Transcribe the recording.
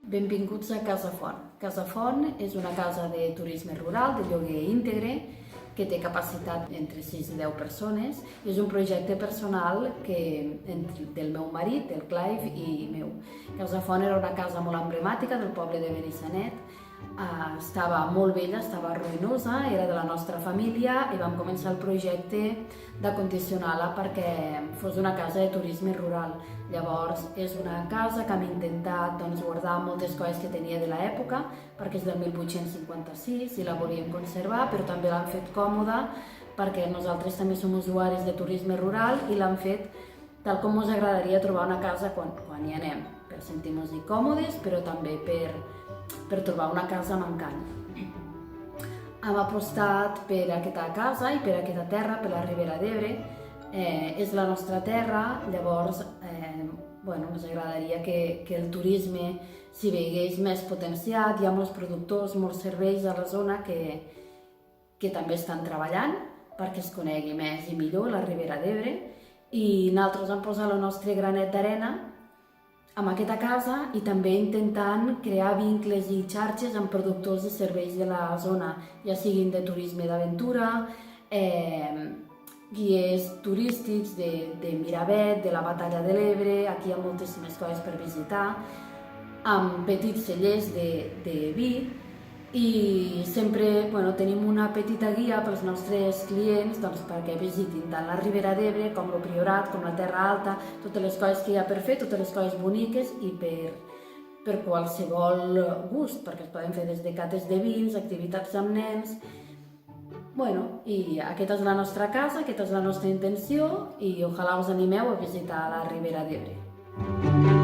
Benvinguts a Casa Font. Casa Font és una casa de turisme rural, de lloguer íntegre, que té capacitat entre 6 i 10 persones. És un projecte personal del meu marit, del Clive, i meu. Casa Font era una casa molt emblemàtica del poble de Benissanet. Estava molt vella, estava ruïnosa, era de la nostra família i vam començar el projecte d'acondicionar-la perquè fos una casa de turisme rural. Llavors, és una casa que hem intentat guardar moltes coses que tenia de l'època, perquè és del 1856 i la volíem conservar, però també l'hem fet còmoda perquè nosaltres també som usuaris de turisme rural i l'hem fet tal com ens agradaria trobar una casa quan hi anem, per sentir-nos-hi còmodes, però també per trobar una casa mancant. Hem apostat per aquesta casa i per aquesta terra, per la Ribera d'Ebre. És la nostra terra, llavors ens agradaria que el turisme s'hi veigués més potenciat. Hi ha molts productors, molts serveis a la zona que també estan treballant perquè es conegui més i millor la Ribera d'Ebre, i nosaltres hem posat el nostre granet d'arena amb aquesta casa i també intentant crear vincles i xarxes amb productors i serveis de la zona, ja siguin de turisme d'aventura, guies turístics de Miravet, de la Batalla de l'Ebre. Aquí hi ha moltíssimes coses per visitar, amb petits cellers de vi, i sempre tenim una petita guia pels nostres clients perquè visitin tant la Ribera d'Ebre com el Priorat, com la Terra Alta, totes les coses que hi ha per fer, totes les coses boniques i per qualsevol gust, perquè es poden fer des de cates de vins, activitats amb nens. I aquesta és la nostra casa, aquesta és la nostra intenció i ojalà us animeu a visitar la Ribera d'Ebre.